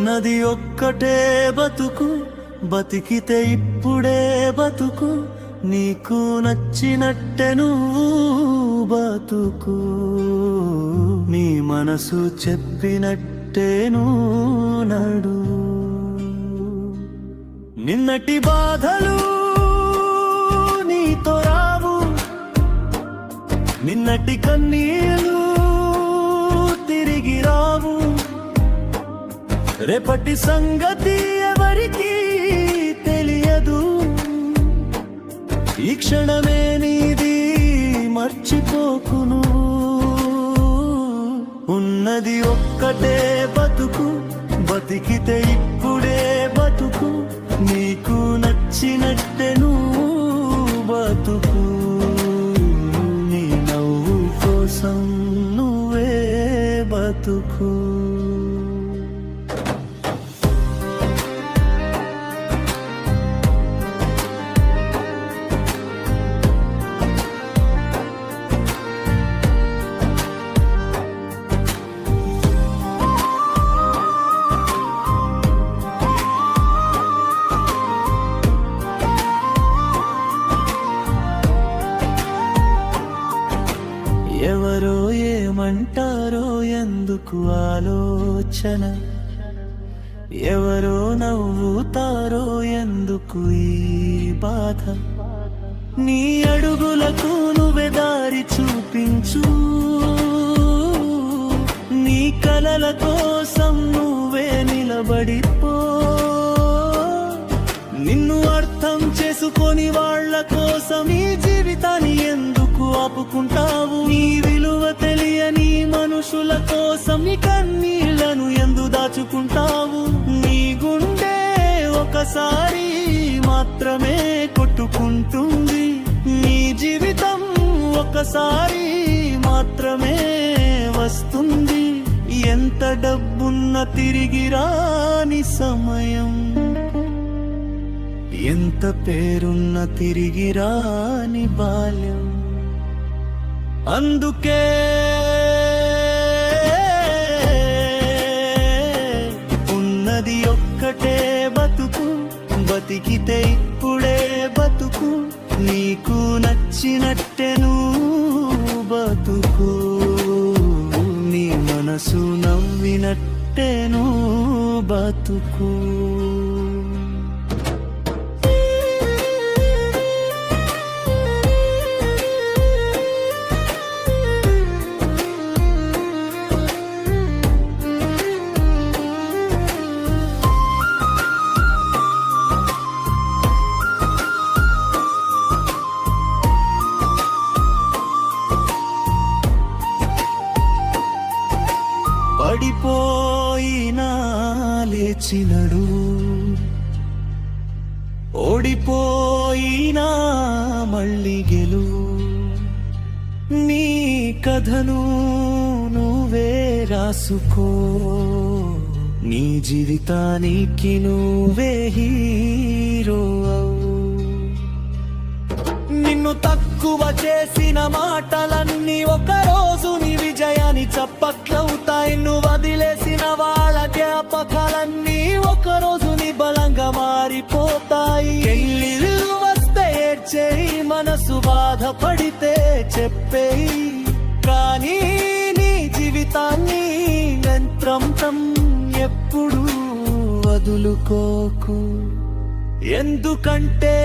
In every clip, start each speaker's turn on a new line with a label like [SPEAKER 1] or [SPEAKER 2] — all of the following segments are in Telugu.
[SPEAKER 1] ఉన్నది ఒక్కటే బతుకు, బతికితే ఇప్పుడే బతుకు, నీకు నచ్చినట్టే నువ్వు బతుకు, నీ మనసు చెప్పినట్టే నువ్వు నడు. నిన్నటి బాధలు నీతో రావు, నిన్నటి కన్నీళ్ళు తిరిగి రావు, రేపటి సంగతి ఎవరికి తెలియదు, ఈ క్షణమే నీది మర్చిపోకును. ఉన్నది ఒక్కటే బతుకు, బతికితే ఇప్పుడే బతుకు, నీకు నచ్చినట్టే నువ్వు బతుకు, నీ నవ్వు కోసం నువ్వే బతుకు. ఎవరో ఏమంటారో ఎందుకు ఆలోచన, ఎవరో నవ్వుతారో ఎందుకు ఈ బాధ, నీ అడుగులకు నువ్వే దారి చూపించు, నీ కలల కోసం నువ్వే నిలబడిపో, నిన్ను అర్థం చేసుకొని వాళ్ళ కోసం ఈ జీవితాన్ని ఎందుకు ఆపుకుంటావు, నీ విలువ తెలియని మనుషుల కోసం నీ కన్నీళ్లను ఎందుకు దాచుకుంటావు, నీ గుండె ఒకసారి మాత్రమే కొట్టుకుంటుంది, నీ జీవితం ఒకసారి మాత్రమే వస్తుంది, ఎంత డబ్బున్న తిరిగి రాని సమయం, ఎంత పేరున్న తిరిగి రాని బాల్యం. అందుకే ఉన్నది ఒక్కటే బతుకు, బతికితే ఇప్పుడే బతుకు, నీకు నచ్చినట్టే నువ్వు బతుకు, నీ మనసు నవ్వినట్టే నువ్వు బతుకు. పడిపోయినా లేచినడు, ఓడిపోయినా మళ్ళీ గెలు, నీ కథను నువ్వే రాసుకో, నీ జీవితానికి నువ్వే హీరో అవు, నిన్ను తక్కువ చేసిన మాటలన్నీ ఒకరోజు నీ విజయాన్ని చప్పట్లవుతాయి, నువ్వు వదిలేసిన వాళ్ళ జ్ఞాపకాలన్నీ ఒకరోజు నీ బలంగా మారిపోతాయి, పెళ్ళిళ్ళు వస్తే ఏడ్చేయి, మనసు బాధపడితే చెప్పేయి, కానీ నీ జీవితాన్ని యంత్రం ఎప్పుడు వదులుకోకు, ఎందుకంటే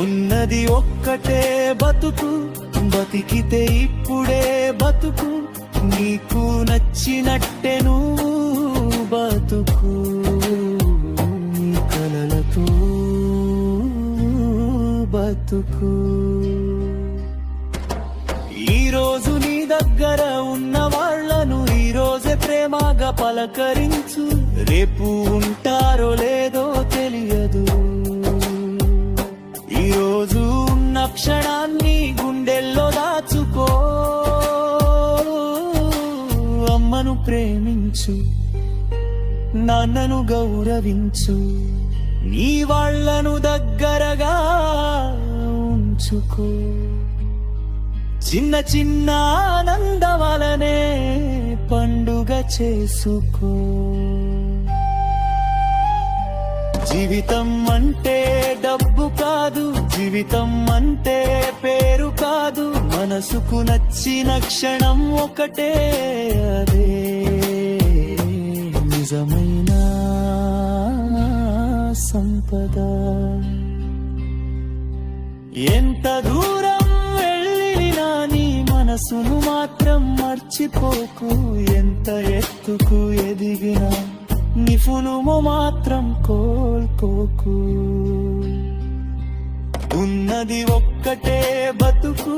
[SPEAKER 1] ఉన్నది ఒక్కటే బతుకు, బతికితే ఇప్పుడే బతుకు, నీకు నచ్చినట్టే నువ్వు బతుకు, నీ కలలతో బతుకు. ఈరోజు నీ దగ్గర ఉన్న వాళ్ళను ఈరోజే ప్రేమగా పలకరించు, రేపు ఉంటారో లేదో తెలియదు, ఈరోజు ఉన్న క్షణాన్ని గుండెల్లో దాచుకో, అమ్మను ప్రేమించు, నాన్నను గౌరవించు, నీ వాళ్ళను దగ్గరగా ఉంచుకో. చిన్న చిన్న ఆనందవలనే పండుగ చేసుకో. జీవితం అంటే డబ్బు కాదు, జీవితం అంటే పేరు కాదు, మనసుకు నచ్చిన క్షణం ఒకటే, అదే నిజమైన సంపద. ఎంత దూరం వెళ్ళినా నీ మనసును మాత్రం మర్చిపోకు, ఎంత ఎత్తుకు ఎదిగినా నిపుణుము మాత్రం కోల్పోకు. ఉన్నది ఒక్కటే బతుకు,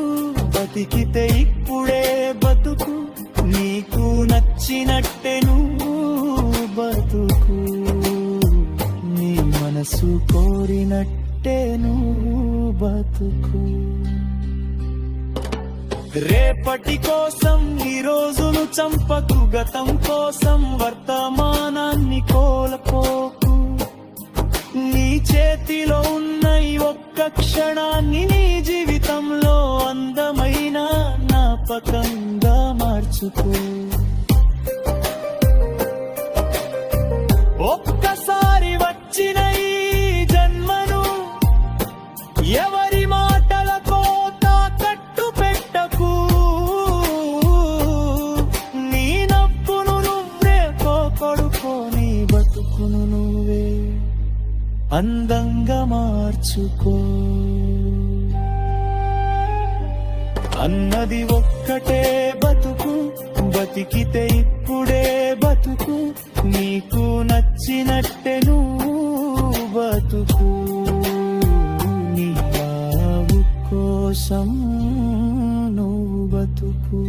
[SPEAKER 1] బతికితే ఇప్పుడే బతుకు, నీకు నచ్చినట్టే నువ్వు బతుకు, నీ మనసు కోరినట్టే నువ్వు బతుకు. రేపటి కోసం ఈ రోజును చంపకు, గతం కోసం వర్తమానాన్ని కోల్పోకు. నీ చేతిలో ఉన్న ఈ ఒక్క క్షణాన్ని నీ జీవితంలో అందమైన జ్ఞాపకంగా మార్చుకో. ఒక్కసారి వచ్చిన ఈ జన్మను ఎవరి మాటలకో తాకట్టు పెట్టకు. నీ నవ్వును నువ్వే కోకొడుకో, నీ బతుకును నువ్వే అందంగా మార్చుకో. అన్నది ఒక్కటే బతుకు, బతికితే ఇప్పుడే బతుకు, నీకు నచ్చినట్టే నువ్వు బతుకు, నీ బావు కోసం నువ్వు బతుకు.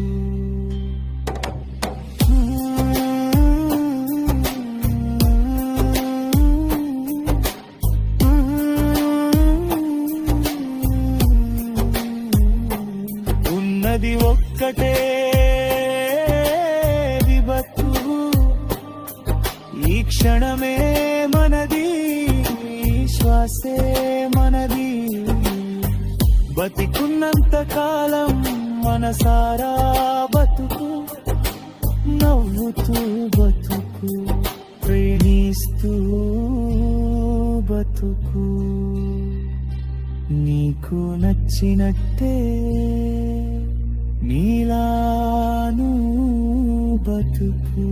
[SPEAKER 1] ఉన్నది ఒక్కటే విపత్తు, ఈ క్షణమే మనది, ఈ శ్వాసే మనది, బతికున్నంత కాలం మనసారా బతుకు, నవ్వుతూ బతుకు, ప్రేమిస్తూ బతుకు, నీకు నచ్చినట్టే నీలాను బతుకు.